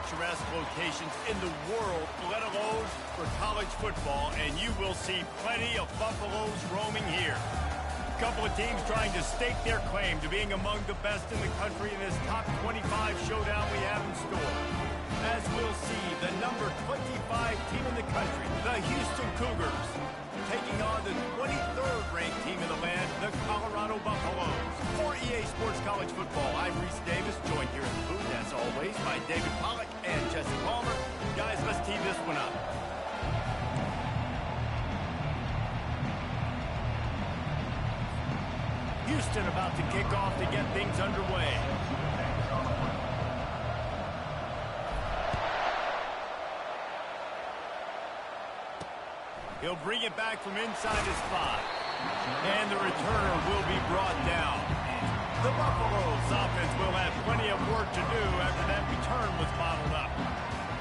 picturesque locations in the world, let alone for college football, and you will see plenty of Buffaloes roaming here. A couple of teams trying to stake their claim to being among the best in the country in this top 25 showdown we have in store. As we'll see, the number 25 team in the country, the Houston Cougars, taking on the 23rd ranked team in the land, the Colorado Buffaloes. For EA Sports College Football, I'm Reese Davis, joined here in the booth, as always, by David Pollack and Jesse Palmer. Guys, let's tee this one up. Houston about to kick off to get things underway. He'll bring it back from inside his 5. And the returner will be brought down. The Buffaloes offense will have plenty of work to do after that return was bottled up.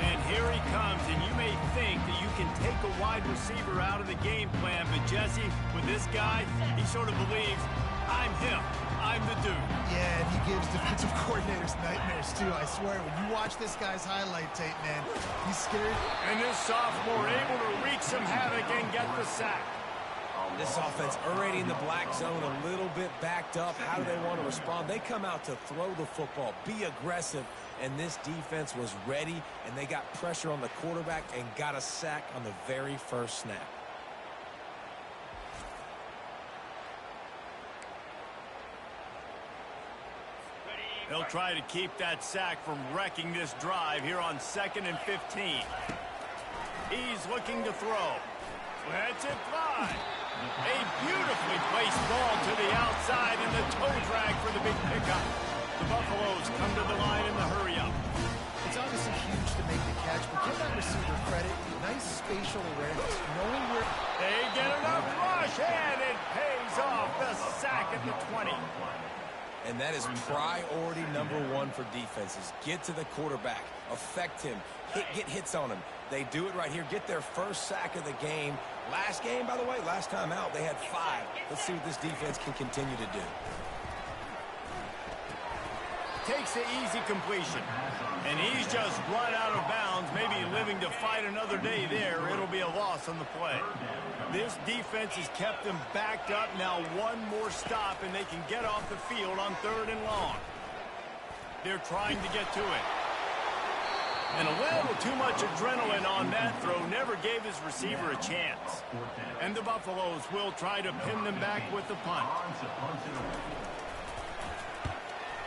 And here he comes, and you may think that you can take a wide receiver out of the game plan, but Jesse, with this guy, he sort of believes, I'm him. I'm the dude. Yeah, and he gives defensive coordinators nightmares, too. I swear, when you watch this guy's highlight tape, man, he's scared. And this sophomore able to wreak some havoc and get the sack. This offense already in the black zone, a little bit backed up. How do they want to respond? They come out to throw the football, be aggressive, and this defense was ready, and they got pressure on the quarterback and got a sack on the very first snap. They'll try to keep that sack from wrecking this drive here on 2nd and 15. He's looking to throw. Lets it fly. A beautifully placed ball to the outside and the toe drag for the big pickup. The Buffaloes come to the line in the hurry-up. It's obviously huge to make the catch, but give that receiver credit. Nice spatial awareness, knowing where... They get enough rush, and it pays off. The sack at the 20. And that is priority number 1 for defenses. Get to the quarterback, affect him, get hits on him. They do it right here, get their first sack of the game. Last game, by the way, last time out, they had 5. Let's see what this defense can continue to do. Takes the easy completion. And he's just run out of bounds, maybe living to fight another day there. It'll be a loss on the play. This defense has kept them backed up. Now one more stop, and they can get off the field on 3rd and long. They're trying to get to it. And a little too much adrenaline on that throw never gave his receiver a chance. And the Buffaloes will try to pin them back with the punt.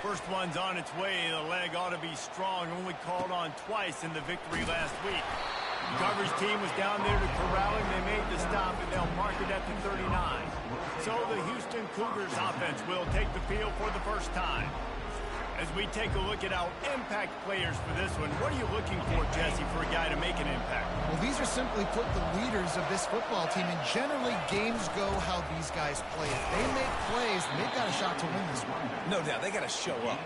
First one's on its way. The leg ought to be strong. Only called on twice in the victory last week. The coverage team was down there to corral him. They made the stop, and they'll mark it at the 39. So the Houston Cougars offense will take the field for the first time. As we take a look at our impact players for this one, what are you looking for, Jesse, for a guy to make an impact? Well, these are simply put the leaders of this football team, and generally games go how these guys play. If they make plays, they've got a shot to win this one. No doubt, they got to show up.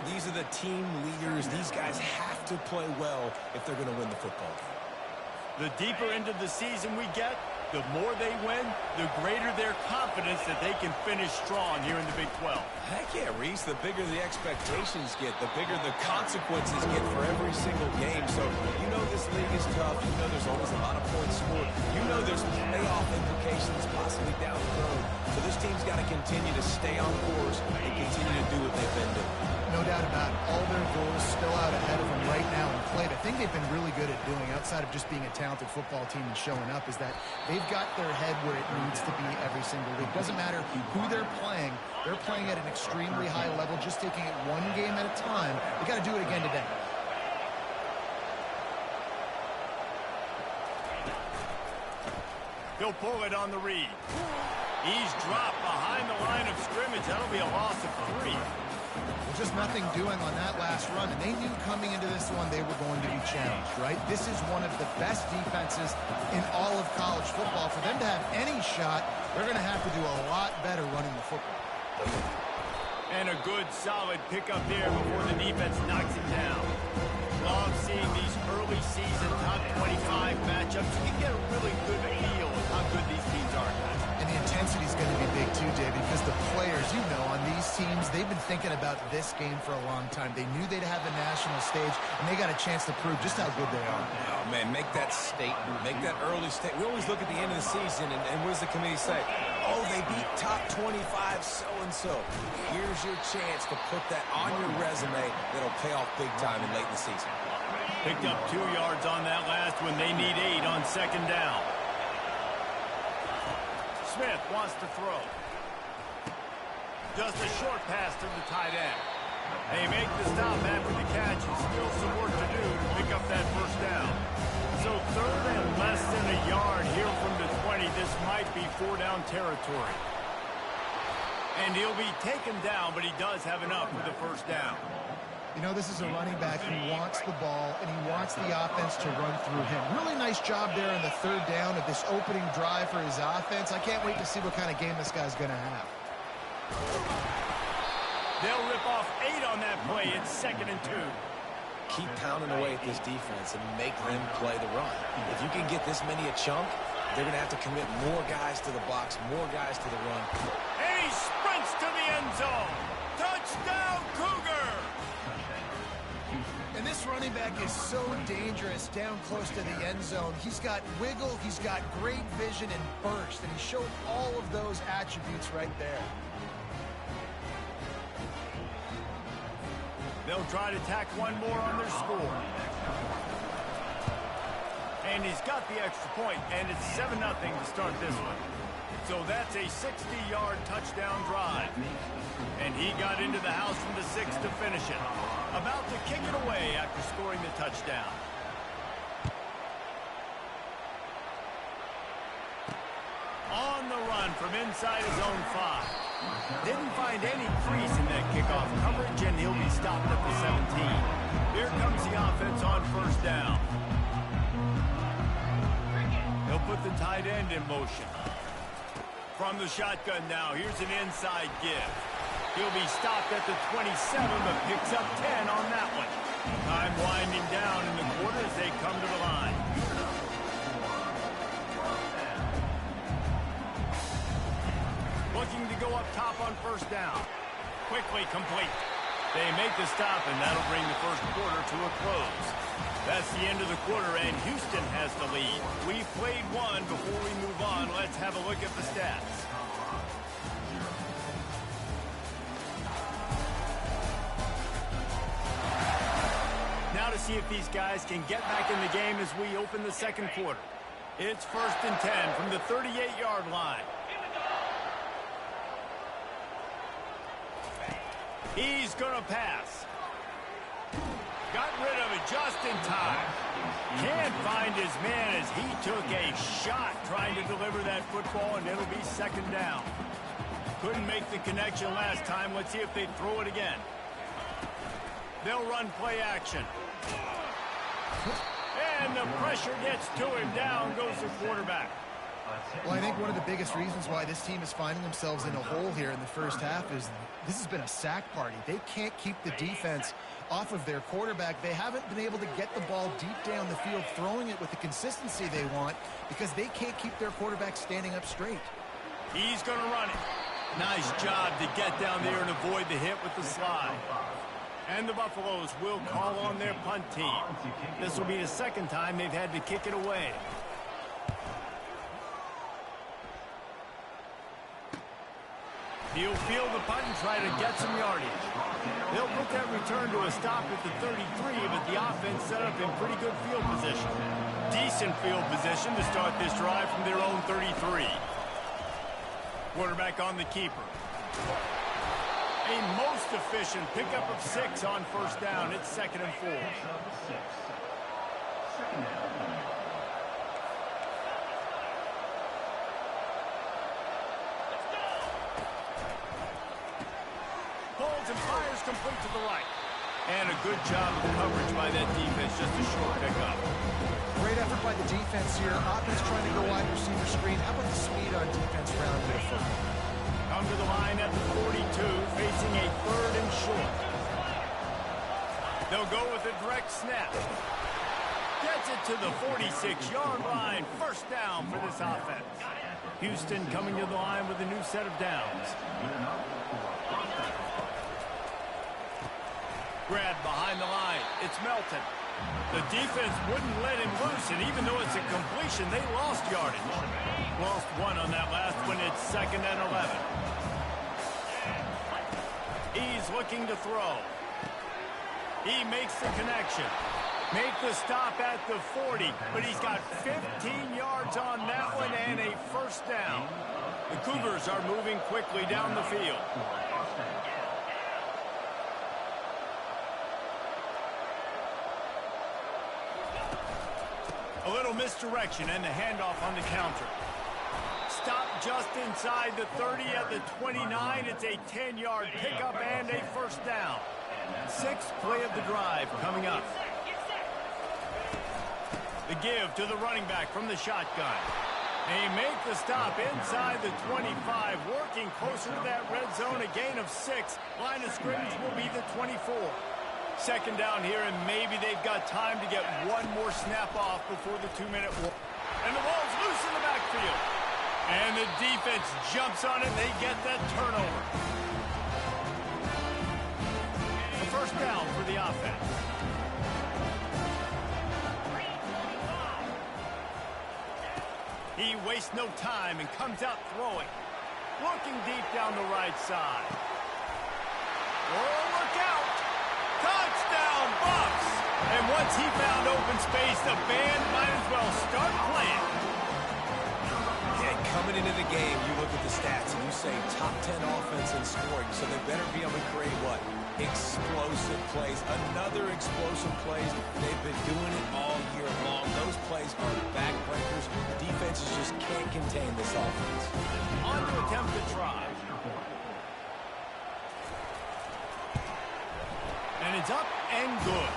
These are the team leaders. These guys have to play well if they're going to win the football game. The deeper into the season we get, the more they win, the greater their confidence that they can finish strong here in the Big 12. Heck yeah, Reese. The bigger the expectations get, the bigger the consequences get for every single game. So you know this league is tough. You know there's always a lot of points scored. You know there's playoff implications possibly down the road. So this team's got to continue to stay on course and continue to do what they've been doing. No doubt about it. All their goals still out ahead of them right now in play. I think they've been really good at doing, outside of just being a talented football team and showing up, is that they've got their head where it needs to be every single week. Doesn't matter who they're playing at an extremely high level, just taking it one game at a time. They got to do it again today. He'll pull it on the read. He's dropped behind the line of scrimmage. That'll be a loss of 3. Well, just nothing doing on that last run, and they knew coming into this one they were going to be challenged, right? This is one of the best defenses in all of college football. For them to have any shot, they're going to have to do a lot better running the football. And a good, solid pickup there before the defense knocks it down. Love seeing these early season top 25 matchups. You can get a really good feel of how good these teams are, guys. And the intensity is going to be big too, David, because the players, you know, on these teams, they've been thinking about this game for a long time. They knew they'd have a national stage, and they got a chance to prove just how good they are. Oh, man, make that statement. Make that early statement. We always look at the end of the season, and what does the committee say? Oh, they beat top 25 so-and-so. Here's your chance to put that on your resume that'll pay off big time in late in the season. Picked up 2 yards on that last one. They need 8 on second down. Smith wants to throw. Just a short pass to the tight end. They make the stop after the catch, and still some work to do to pick up that first down. So third and less than a yard here from the 20. This might be 4-down territory. And he'll be taken down, but he does have enough for the first down. You know, this is a running back who wants the ball, and he wants the offense to run through him. Really nice job there on the third down of this opening drive for his offense. I can't wait to see what kind of game this guy's going to have. They'll rip off 8 on that play. It's 2nd and 2. Keep pounding away at this defense and make them play the run. If you can get this many a chunk, they're going to have to commit more guys to the box, more guys to the run. And he sprints to the end zone. Touchdown, Cougar! And this running back is so dangerous down close to the end zone. He's got wiggle, he's got great vision and burst, and he showed all of those attributes right there. They'll try to tack one more on their score. And he's got the extra point, and it's 7-0 to start this one. So that's a 60-yard touchdown drive. And he got into the house from the 6 to finish it. About to kick it away after scoring the touchdown. On the run from inside his own 5. Didn't find any crease in that kickoff coverage, and he'll be stopped at the 17. Here comes the offense on first down. They'll put the tight end in motion. From the shotgun now, here's an inside give. He'll be stopped at the 27, but picks up 10 on that one. Time winding down in the quarter as they come to the line. Looking to go up top on first down. Quickly complete. They make the stop, and that'll bring the first quarter to a close. That's the end of the quarter, and Houston has the lead. We've played one. Before we move on, let's have a look at the stats. Now to see if these guys can get back in the game as we open the second quarter. It's 1st and 10 from the 38-yard line. He's going to pass. Got rid of it just in time. Can't find his man as he took a shot trying to deliver that football, and it'll be 2nd down. Couldn't make the connection last time. Let's see if they throw it again. They'll run play action. And the pressure gets to him. Down goes the quarterback. Well, I think one of the biggest reasons why this team is finding themselves in a hole here in the first half is this has been a sack party. They can't keep the defense off of their quarterback. They haven't been able to get the ball deep down the field, throwing it with the consistency they want because they can't keep their quarterback standing up straight. He's going to run it. Nice job to get down there and avoid the hit with the slide. And the Buffaloes will call on their punt team. This will be the 2nd time they've had to kick it away. He'll field the punt and try to get some yardage. They'll put that return to a stop at the 33, but the offense set up in pretty good field position. Decent field position to start this drive from their own 33. Quarterback on the keeper. A most efficient pickup of 6 on first down. It's 2nd and 4. Pulls and fires complete to the right. And a good job of coverage by that defense. Just a short pickup. Great effort by the defense here. Offense trying to go wide receiver screen. How about the speed on defense around here for them? Come to the line at the 42, facing a 3rd and short. They'll go with a direct snap. Gets it to the 46-yard line. First down for this offense. Houston coming to the line with a new set of downs. Grab behind the line. It's Melton. The defense wouldn't let him loose, and even though it's a completion, they lost yardage. Lost one on that last one. It's 2nd and 11. He's looking to throw. He makes the connection. Make the stop at the 40, but he's got 15 yards on that one and a first down. The Cougars are moving quickly down the field. A little misdirection and the handoff on the counter. Stop just inside the 30 at the 29. It's a 10-yard pickup and a first down. 6th play of the drive coming up. The give to the running back from the shotgun. They make the stop inside the 25, working closer to that red zone, a gain of 6. Line of scrimmage will be the 24. 2nd down here, and maybe they've got time to get one more snap off before the 2-minute warning. And the ball's loose in the backfield. And the defense jumps on it. They get that turnover. A first down for the offense. He wastes no time and comes out throwing. Looking deep down the right side. Oh, look out! Touchdown, Bucks! And once he found open space, the band might as well start playing. Yeah, coming into the game, you look at the stats and you say top 10 offense in scoring, so they better be able to create what? Explosive plays. Another explosive plays. They've been doing it all year long. Those plays are backbreakers. Defenses just can't contain this offense. On to attempt to try. And it's up and good.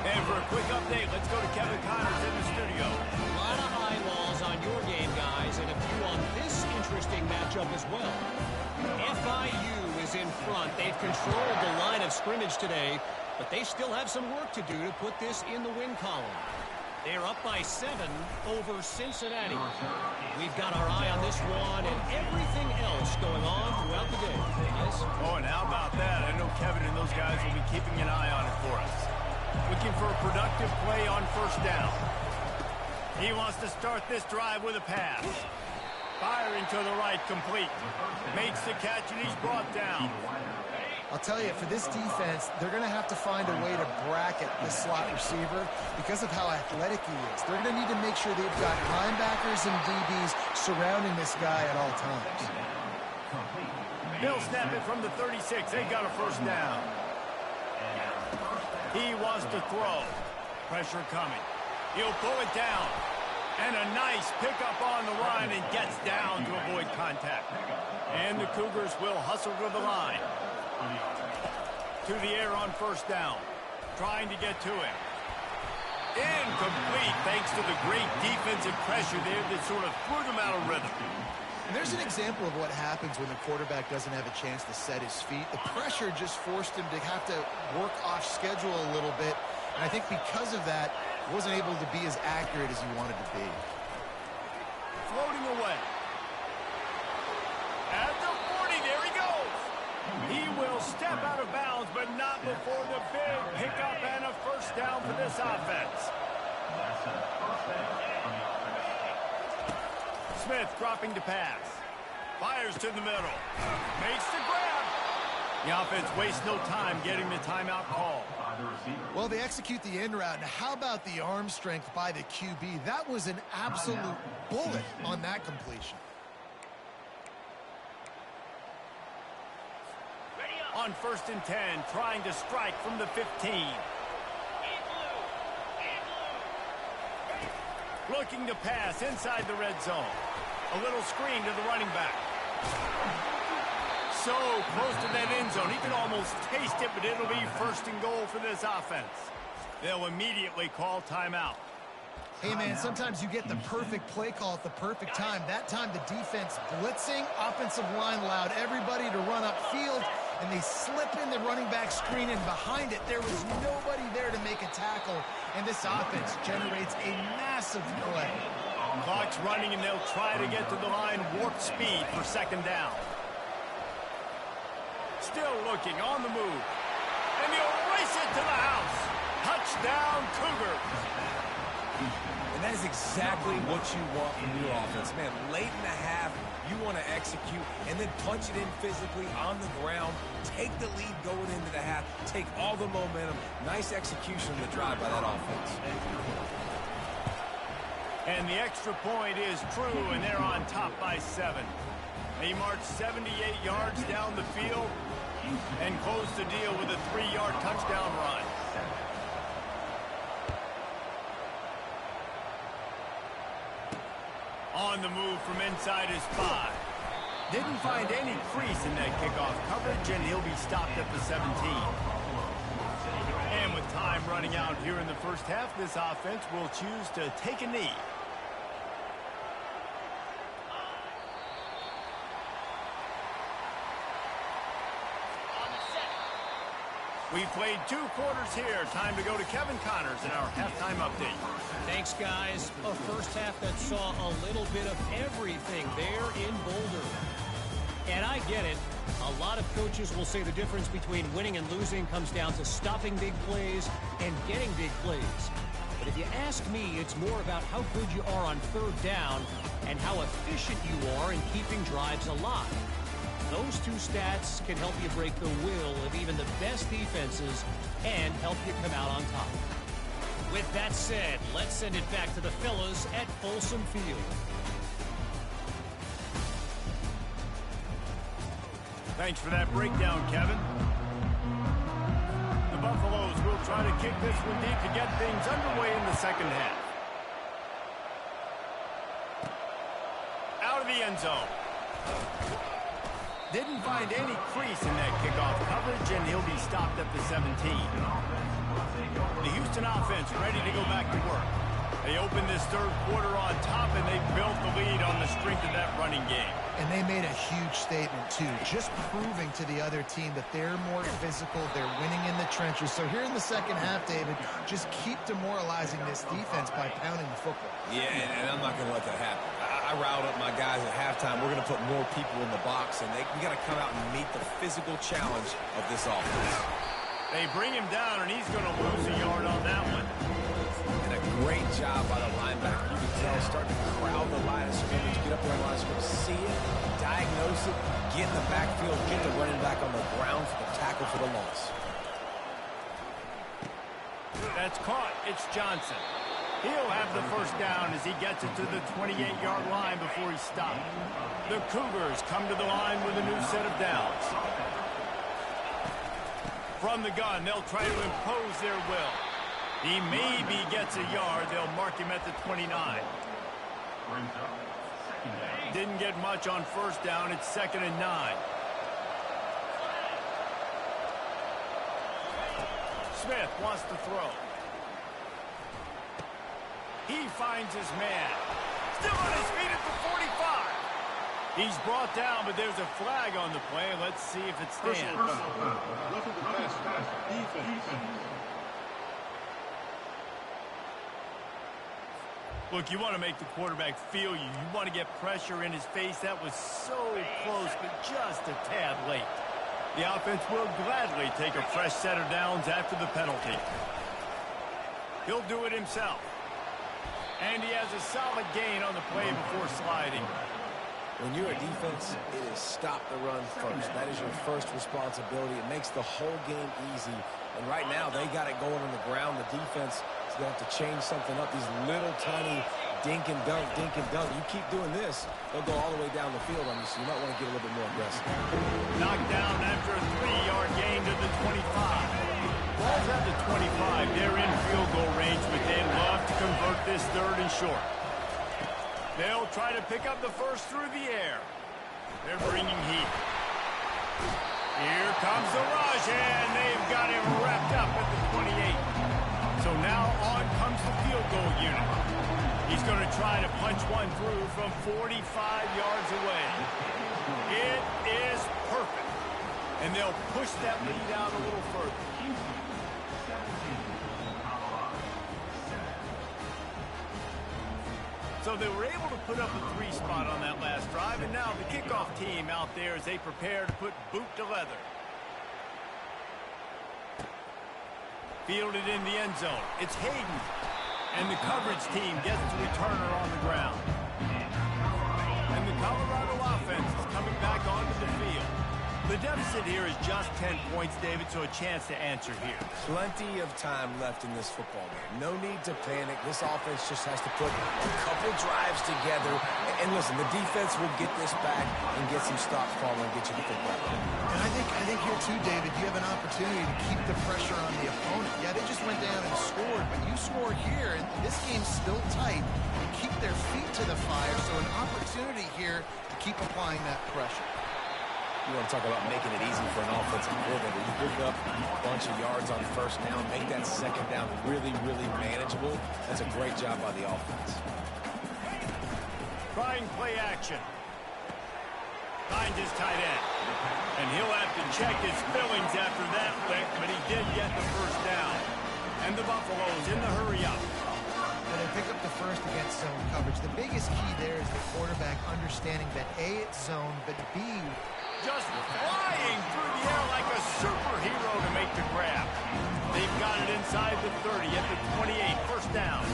And for a quick update, let's go to Kevin Connors in the studio. A lot of eyeballs on your game, guys, and a few on this interesting matchup as well. FIU is in front. They've controlled the line of scrimmage today, but they still have some work to do to put this in the win column. They're up by 7 over Cincinnati. We've got our eye on this one and everything else going on throughout the day. Guys? Oh, and how about that? I know Kevin and those guys will be keeping an eye on it for us. Looking for a productive play on first down. He wants to start this drive with a pass. Firing to the right, complete. Makes the catch, and he's brought down. I'll tell you, for this defense, they're going to have to find a way to bracket this slot receiver because of how athletic he is. They're going to need to make sure they've got linebackers and DBs surrounding this guy at all times. They'll snap it from the 36. They got a first down. He wants to throw. Pressure coming. He'll pull it down. And a nice pickup on the line and gets down to avoid contact. And the Cougars will hustle to the line. To the air on first down. Trying to get to him. Incomplete thanks to the great defensive pressure there that sort of threw them out of rhythm. And there's an example of what happens when the quarterback doesn't have a chance to set his feet. The pressure just forced him to have to work off schedule a little bit. And I think because of that, he wasn't able to be as accurate as he wanted to be. Floating away. At the 40, there he goes. He will step out of bounds, but not before the big pickup and a first down for this offense. Smith dropping to pass. Fires to the middle. Makes the grab. The offense wastes no time getting the timeout call. Well, they execute the end route. Now, how about the arm strength by the QB? That was an absolute bullet on that completion. On 1st and 10, trying to strike from the 15. Looking to pass inside the red zone. A little screen to the running back. So close to that end zone. He can almost taste it, but it'll be 1st and goal for this offense. They'll immediately call timeout. Hey, man, sometimes you get the perfect play call at the perfect time. That time the defense blitzing, offensive line allowed everybody to run upfield, and they slip in the running back screen, and behind it there was nobody there to make a tackle, and this offense generates a massive play. Clock's running, and they'll try to get to the line warp speed for 2nd down. Still looking on the move. And he'll race it to the house. Touchdown, Cougars. And that is exactly what you want from your offense. Man, late in the half, you want to execute and then punch it in physically on the ground. Take the lead going into the half. Take all the momentum. Nice execution of the drive by that offense. And the extra point is true, and they're on top by 7. They march 78 yards down the field and close the deal with a 3-yard touchdown run. On the move from inside his 5. Didn't find any crease in that kickoff coverage, and he'll be stopped at the 17. And with time running out here in the first half, this offense will choose to take a knee. We played 2 quarters here. Time to go to Kevin Connors in our halftime update. Thanks, guys. A first half that saw a little bit of everything there in Boulder. And I get it. A lot of coaches will say the difference between winning and losing comes down to stopping big plays and getting big plays. But if you ask me, it's more about how good you are on third down and how efficient you are in keeping drives alive. Those 2 stats can help you break the will of even the best defenses and help you come out on top. With that said, let's send it back to the fellas at Folsom Field. Thanks for that breakdown, Kevin. The Buffaloes will try to kick this one deep to get things underway in the second half. Out of the end zone. Didn't find any crease in that kickoff coverage, and he'll be stopped at the 17. The Houston offense ready to go back to work. They opened this third quarter on top, and they built the lead on the strength of that running game. And they made a huge statement, too, just proving to the other team that they're more physical, they're winning in the trenches. So here in the second half, David, just keep demoralizing this defense by pounding the football. Yeah, and I'm not going to let that happen. I riled up my guys at halftime. We're going to put more people in the box, and we got to come out and meet the physical challenge of this offense. They bring him down, and he's going to lose a yard on that one. And a great job by the linebacker. You can tell, starting to crowd the line of scrimmage, get up there on the line of scrimmage, see it, diagnose it, get in the backfield, get the running back on the ground for the tackle for the loss. That's caught. It's Johnson. He'll have the first down as he gets it to the 28-yard line before he's stopped. The Cougars come to the line with a new set of downs. From the gun, they'll try to impose their will. He maybe gets a yard. They'll mark him at the 29. Didn't get much on first down. It's 2nd and 9. Smith wants to throw. He finds his man. Still on his feet at the 45. He's brought down, but there's a flag on the play. Let's see if it stands. Look, you want to make the quarterback feel you. You want to get pressure in his face. That was so close, but just a tad late. The offense will gladly take a fresh set of downs after the penalty. He'll do it himself. And he has a solid gain on the play before sliding. When you're a defense, it is stop the run first. That is your first responsibility. It makes the whole game easy. And right now, they got it going on the ground. The defense is going to have to change something up. These little tiny dink and dunk, dink and dunk. You keep doing this, they'll go all the way down the field on you, so you might want to get a little bit more aggressive. Knocked down after a 3-yard gain to the 25. Ball's at the 25. They're in field goal range, but they'd love to convert this 3rd and short. They'll try to pick up the first through the air. They're bringing heat. Here comes the rush, and they've got him wrapped up at the 28. So now on comes the field goal unit. He's going to try to punch one through from 45 yards away. It is perfect. And they'll push that lead out a little further. So they were able to put up a 3 spot on that last drive, and now the kickoff team out there as they prepare to put boot to leather. Fielded in the end zone. It's Hayden. And the coverage team gets to return her on the ground. And the Colorado offense is coming back onto the field. The deficit here is just 10 points, David, so a chance to answer here. Plenty of time left in this football game. No need to panic. This offense just has to put a couple drives together. And listen, the defense will get this back and get some stops calling and get you the football. And I think here too, David, you have an opportunity to keep the pressure on the opponent. Yeah, they just went down and scored, but you score here, and this game's still tight. You keep their feet to the fire, so an opportunity here to keep applying that pressure. You want to talk about making it easy for an offensive coordinator. You pick up a bunch of yards on first down, make that second down really, really manageable. That's a great job by the offense. Trying play action. Finds his tight end. And he'll have to check his fillings after that lick, but he did get the first down. And the Buffaloes in the hurry-up. And they pick up the first against zone coverage. The biggest key there is the quarterback understanding that A, it's zone, but B, just flying through the air like a superhero to make the grab. They've got it inside the 30 at the 28, first down.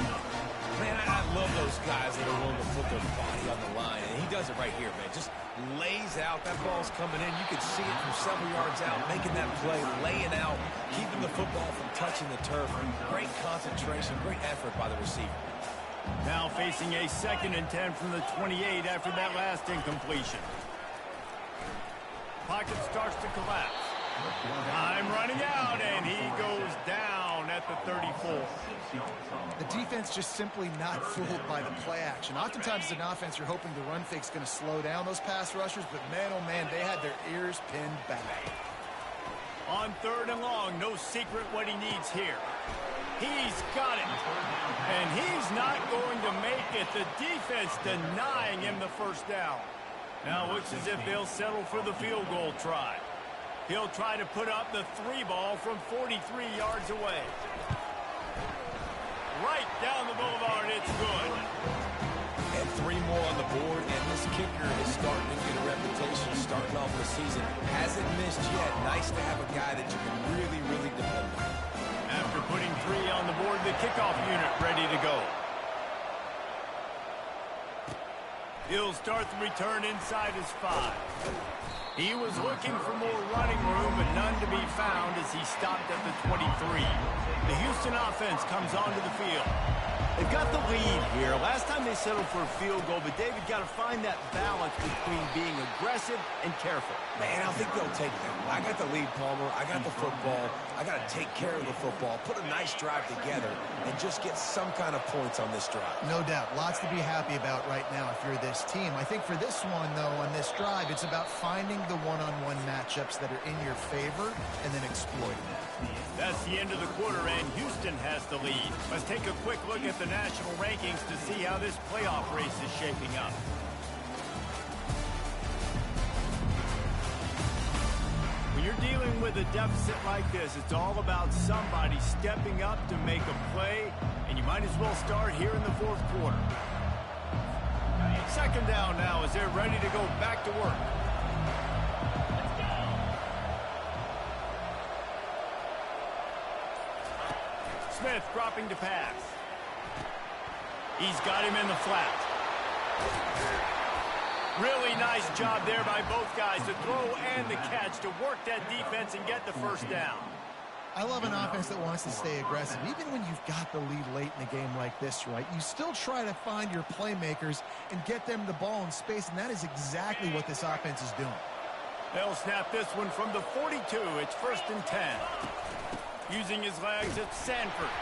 Man, I love those guys that are willing to put their body on the line. And he does it right here, man. Just lays out. That ball's coming in. You can see it from several yards out, making that play, laying out, keeping the football from touching the turf. Great concentration, great effort by the receiver. Now facing a 2nd and 10 from the 28 after that last incompletion. Pocket starts to collapse. Time running out, and he goes down at the 34. The defense just simply not fooled by the play action. Oftentimes as an offense, you're hoping the run fake's going to slow down those pass rushers, but man, oh man, they had their ears pinned back. On 3rd and long, no secret what he needs here. He's got it. And he's not going to make it. The defense denying him the first down. Now looks as if they'll settle for the field goal try. He'll try to put up the 3 ball from 43 yards away. Right down the boulevard, it's good. And 3 more on the board, and this kicker is starting to get a reputation starting off the season. Hasn't missed yet. Nice to have a guy that you can really, really depend on. After putting 3 on the board, the kickoff unit ready to go. He'll start the return inside his 5. He was looking for more running room, but none to be found as he stopped at the 23. The Houston offense comes onto the field. They've got the lead here. Last time they settled for a field goal, but David got to find that balance between being aggressive and careful. Man, I think they'll take that. I got the lead, Palmer. I got the football. I got to take care of the football, put a nice drive together, and just get some kind of points on this drive. No doubt. Lots to be happy about right now if you're this team. I think for this one, though, on this drive, it's about finding the one-on-one matchups that are in your favor and then exploiting that. That's the end of the quarter, and Houston has the lead. Let's take a quick look at the national rankings to see how this playoff race is shaping up. When you're dealing with a deficit like this, it's all about somebody stepping up to make a play, and you might as well start here in the 4th quarter. 2nd down now as they're ready to go back to work. Smith dropping to pass. He's got him in the flat. Really nice job there by both guys, the throw and the catch to work that defense and get the first down. I love an offense that wants to stay aggressive. Even when you've got the lead late in a game like this, right, you still try to find your playmakers and get them the ball in space, and that is exactly what this offense is doing. They'll snap this one from the 42. It's 1st and 10. Using his legs, it's Sanford.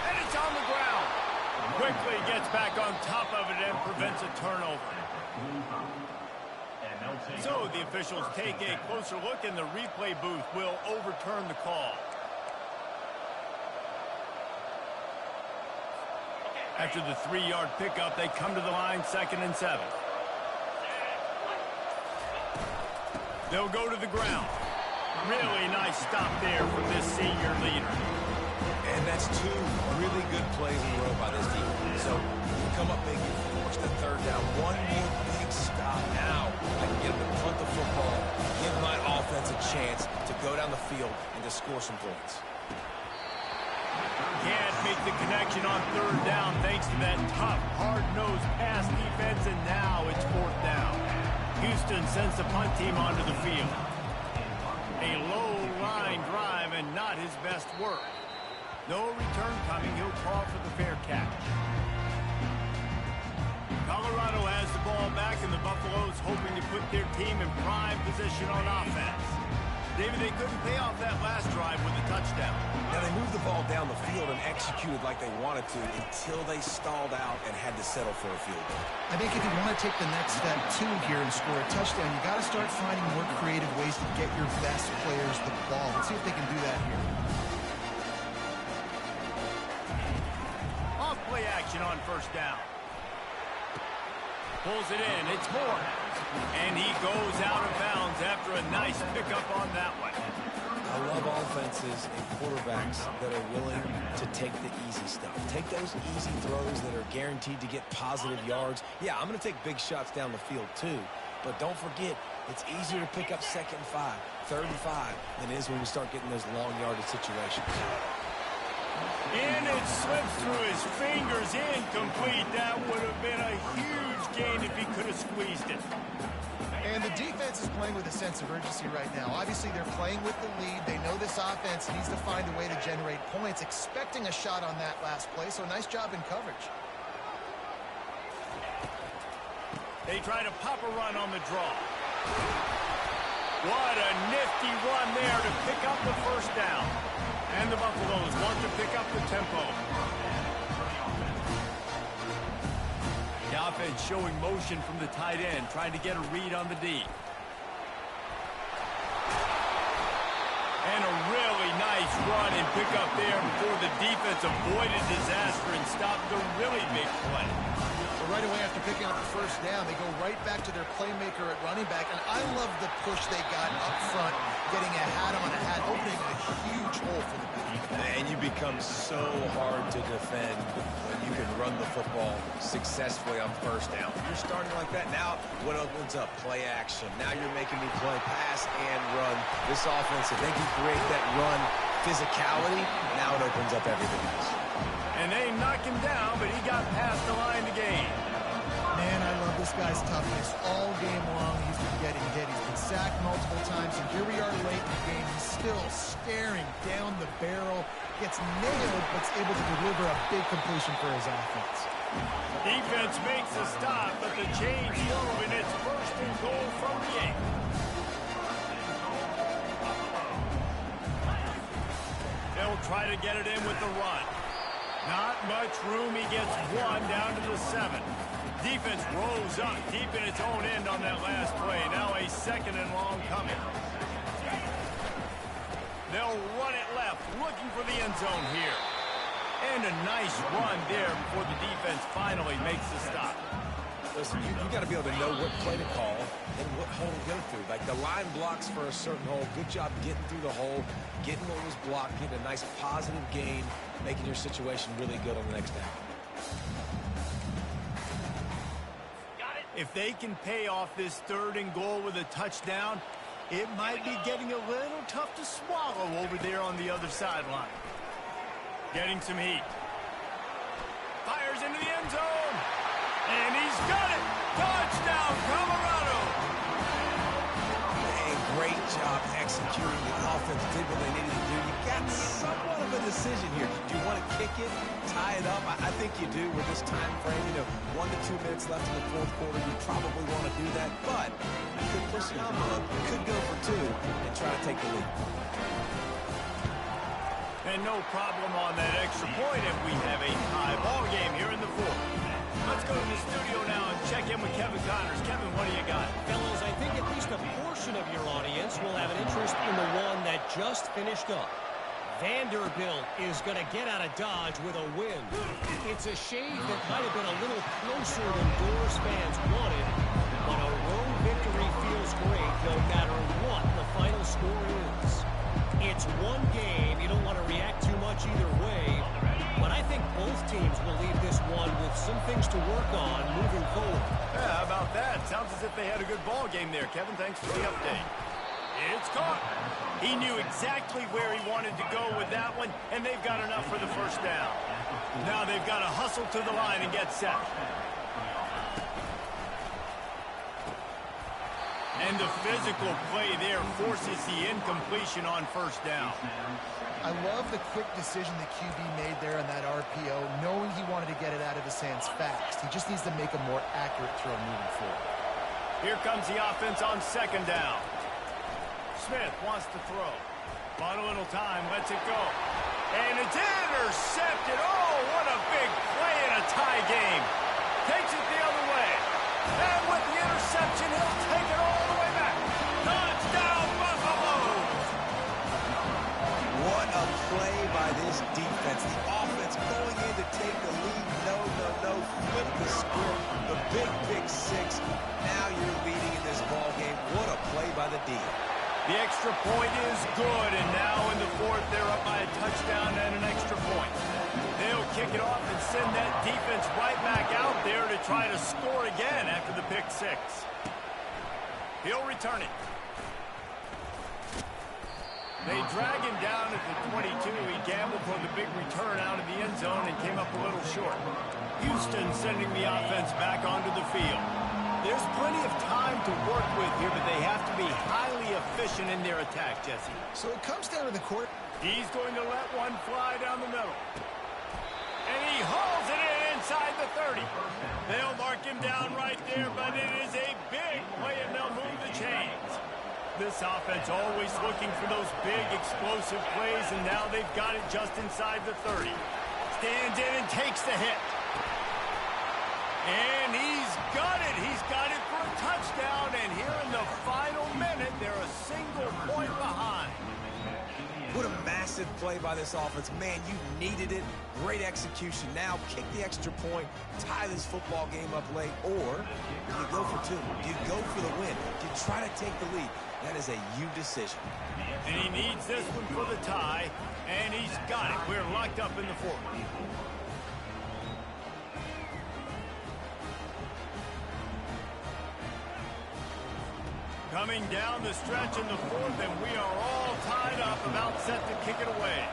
And it's on the ground. Quickly gets back on top of it and prevents a turnover. So the officials take a closer look, and the replay booth will overturn the call. After the 3-yard pickup, they come to the line, 2nd and 7. They'll go to the ground. Really nice stop there from this senior leader. And that's 2 really good plays in a row by this defense. So you come up big, you force the 3rd down. 1 more big stop now. I can get them to punt the football, give my offense a chance to go down the field and to score some points. can't make the connection on third down thanks to that tough, hard-nosed pass defense, and now it's fourth down. Houston sends the punt team onto the field. A low-line drive and not his best work. No return coming. He'll call for the fair catch. Colorado has the ball back, and the Buffaloes hoping to put their team in prime position on offense. David, they couldn't pay off that last drive with a touchdown. Now, they moved the ball down the field and executed like they wanted to until they stalled out and had to settle for a field goal. I think if you want to take the next step, too, here and score a touchdown, you got to start finding more creative ways to get your best players the ball. Let's see if they can do that here. Off play action on first down. Pulls it in. It's Moore. And he goes out of bounds after a nice pickup on that one. I love offenses and quarterbacks that are willing to take the easy stuff. Take those easy throws that are guaranteed to get positive yards. Yeah, I'm going to take big shots down the field too. But don't forget, it's easier to pick up 2nd and 5, 3rd and 5 than it is when we start getting those long yardage situations. And it slips through his fingers, incomplete. That would have been a huge gain if he could have squeezed it. And the defense is playing with a sense of urgency right now. Obviously, they're playing with the lead. They know this offense needs to find a way to generate points, expecting a shot on that last play, so nice job in coverage. They try to pop a run on the draw. What a nifty run there to pick up the first down. And the Buffaloes want to pick up the tempo. The offense showing motion from the tight end, trying to get a read on the D. And a really nice run and pick up there before the defense avoided disaster and stopped the really big play. So right away after picking up the first down, they go right back to their playmaker at running back. And I love the push they got up front, getting a hat on a hat, opening a huge hole for the back. And you become so hard to defend when you can run the football successfully on first down. You're starting like that. Now, what opens up? Play action. Now you're making me play pass and run. This offense, if they can create that run physicality, now it opens up everything else. And they knock him down, but he got past the line to gain. Man, I love this guy's toughness. All game long, he's been getting hit. He's been sacked multiple times, and here we are late in the game. He's still staring down the barrel, gets nailed, but's able to deliver a big completion for his offense. Defense makes a stop, but the change through, and it's 1st and goal from the 8. They'll try to get it in with the run. Not much room. He gets one down to the 7. Defense rose up deep in its own end on that last play. Now a 2nd and long coming. They'll run it left, looking for the end zone here. And a nice run there before the defense finally makes the stop. Listen, you got to be able to know what play to call and what hole to go through. Like the line blocks for a certain hole. Good job getting through the hole, getting what was blocked, getting a nice positive gain, making your situation really good on the next down. If they can pay off this 3rd and goal with a touchdown, it might be getting a little tough to swallow over there on the other sideline. Getting some heat. Fires into the end zone. And he's got it. Touchdown, Colorado. And great job executing. The offense did what they needed to do. You got somewhat of a decision here. Do you want to kick it, tie it up? I think you do with this time frame. 1 to 2 minutes left in the 4th quarter. You probably want to do that, but you could push the envelope. You could go for 2 and try to take the lead. And no problem on that extra point if we have a tie ball game here in the 4th. Let's go to the studio now and check in with Kevin Connors. Kevin, what do you got? Fellas, I think at least a portion of your audience will have an interest in the one that just finished up. Vanderbilt is going to get out of Dodge with a win. It's a shade that might have been a little closer than Doors fans wanted, but a road victory feels great no matter what the final score is. It's one game. You don't want to react too much either way, but I think both teams will leave this one with some things to work on moving forward. Yeah, how about that? Sounds as if they had a good ball game there. Kevin, thanks for the update. It's caught. He knew exactly where he wanted to go with that one, and they've got enough for the first down. Now they've got to hustle to the line and get set. And the physical play there forces the incompletion on first down. I love the quick decision the QB made there on that RPO, knowing he wanted to get it out of his hands fast. He just needs to make a more accurate throw moving forward. Here comes the offense on second down. Smith wants to throw. Bought a little time, lets it go. And it's intercepted. Oh, what a big play in a tie game. Takes it the other way. And with the interception, he'll take it all the way back. Touchdown, Buffalo! What a play by this defense. The offense going in to take the lead. No. Flip the script. The big six. Now you're leading in this ball game. What a play by the D. The extra point is good, and now in the fourth, they're up by a touchdown and an extra point. They'll kick it off and send that defense right back out there to try to score again after the pick six. He'll return it. They drag him down at the 22. He gambled for the big return out of the end zone and came up a little short. Houston sending the offense back onto the field. There's plenty of time to work with here, but they have to be highly efficient in their attack, Jesse. So it comes down to the court. He's going to let one fly down the middle. And he hauls it in inside the 30. They'll mark him down right there, but it is a big play, and they'll move the chains. This offense always looking for those big, explosive plays, and now they've got it just inside the 30. Stands in and takes the hit. And he's got it. He's got it for a touchdown. And here in the final minute, they're a single point behind. What a massive play by this offense. Man, you needed it. Great execution. Now kick the extra point, tie this football game up late, or do you go for two? Do you go for the win? Do you try to take the lead? That is a you decision. And he needs this one for the tie, and he's got it. We're locked up in the fourth. Coming down the stretch in the fourth, and we are all tied up, about set to kick it away.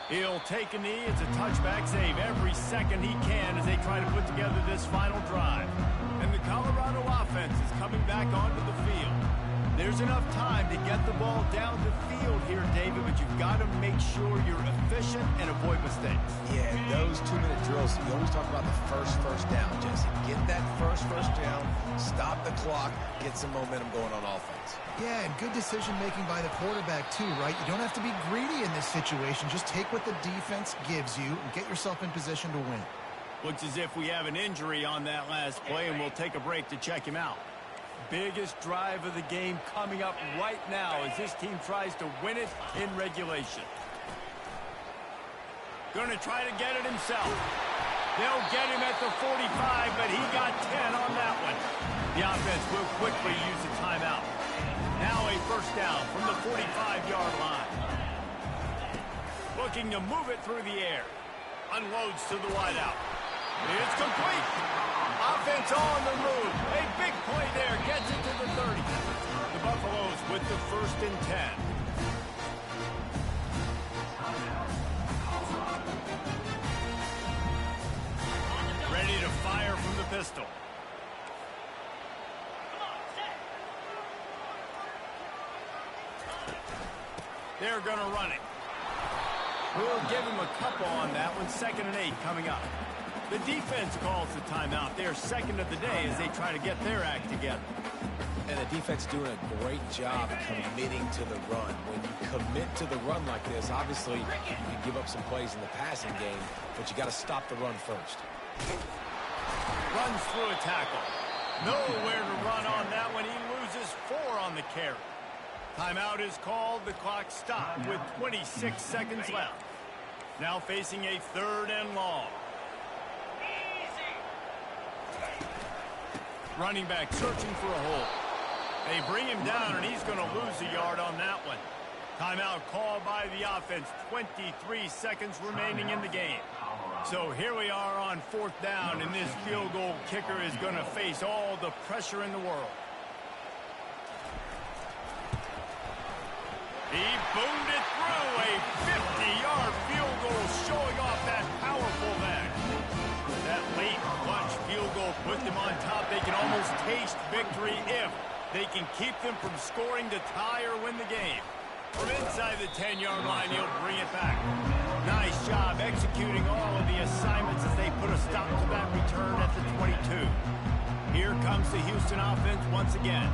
He'll take a knee. It's a touchback save every second he can as they try to put together this final drive. And the Colorado offense is coming back onto the field. There's enough time to get the ball down the field here, David, but you've got to make sure you're efficient and avoid mistakes. Yeah, those 2-minute drills, you always talk about the first down, Jesse. Get that first down, stop the clock, get some momentum going on offense. Yeah, and good decision-making by the quarterback, too, right? You don't have to be greedy in this situation. Just take what the defense gives you and get yourself in position to win. Looks as if we have an injury on that last play, and we'll take a break to check him out. Biggest drive of the game coming up right now as this team tries to win it in regulation. Going to try to get it himself. They'll get him at the 45, but he got 10 on that one. The offense will quickly use a timeout. Now a first down from the 45-yard line. Looking to move it through the air. Unloads to the wideout. It's complete. Offense on the move. A big play there. Gets it to the 30. The Buffaloes with the 1st and 10. Ready to fire from the pistol. They're going to run it. We'll give him a couple on that one. 2nd and 8 coming up. The defense calls the timeout. They're second of the day as they try to get their act together. And the defense doing a great job committing to the run. When you commit to the run like this, obviously you give up some plays in the passing game, but you got to stop the run first. Runs through a tackle. Nowhere to run on that one. He loses 4 on the carry. Timeout is called. The clock stopped with 26 seconds left. Now facing a 3rd and long. Running back searching for a hole. They bring him down, and he's going to lose a yard on that one. Timeout called by the offense. 23 seconds remaining in the game. So here we are on 4th down, and this field goal kicker is going to face all the pressure in the world. He boomed it through. A 50-yard field goal showing off that powerful leg. That late clutch field goal puts them on top. They can almost taste victory if they can keep them from scoring to tie or win the game. From inside the 10-yard line, he'll bring it back. Nice job executing all of the assignments as they put a stop to that return at the 22. Here comes the Houston offense once again.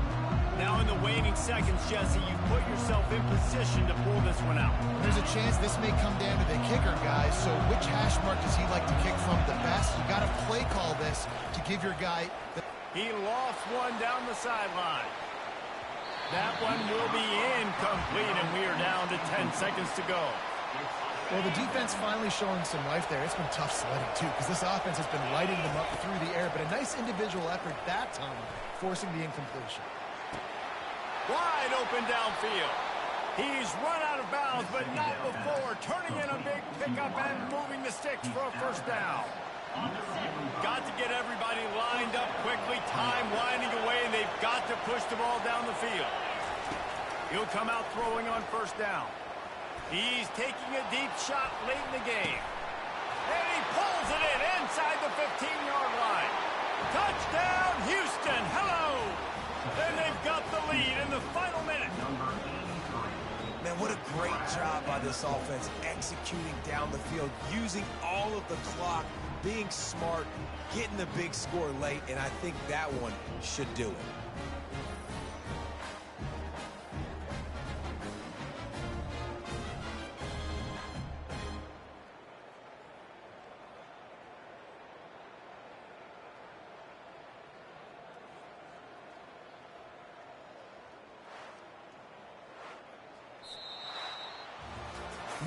Now in the waning seconds, Jesse, you put yourself in position to pull this one out. There's a chance this may come down to the kicker, guys. So which hash mark does he like to kick from the best? You got to play call this to give your guy the... He lost one down the sideline. That one will be incomplete, and we are down to 10 seconds to go. Well, the defense finally showing some life there. It's been tough sledding, too, because this offense has been lighting them up through the air, but a nice individual effort that time, forcing the incompletion. Wide open downfield. He's run out of bounds, but not before turning in a big pickup and moving the sticks for a first down. Got to get everybody lined up quickly. Time winding away, and they've got to push the ball down the field. He'll come out throwing on first down. He's taking a deep shot late in the game. And he pulls it in inside the 15-yard line. Touchdown, Houston. Hello. And they've got the lead in the final minute. Man, what a great job by this offense executing down the field, using all of the clock, being smart, getting the big score late, and I think that one should do it.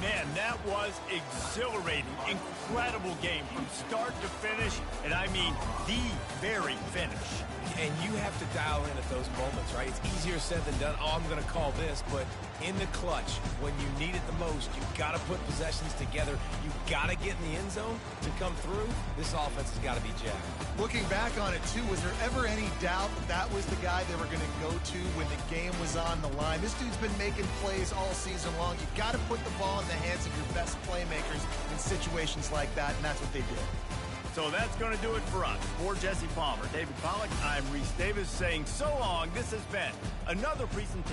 Man, that was exhilarating. Incredible game from start to finish, and I mean the very finish. And you have to dial in at those moments, right? It's easier said than done. Oh, I'm going to call this, but in the clutch, when you need it the most, you've got to put possessions together. You've got to get in the end zone to come through. This offense has got to be jacked. Looking back on it, too, was there ever any doubt that was the guy they were going to go to when the game was on the line? This dude's been making plays all season long. You've got to put the ball in the hands of your best playmakers in situations like that, and that's what they did. So that's going to do it for us. For Jesse Palmer, David Pollack, I'm Reese Davis saying so long. This has been another presentation.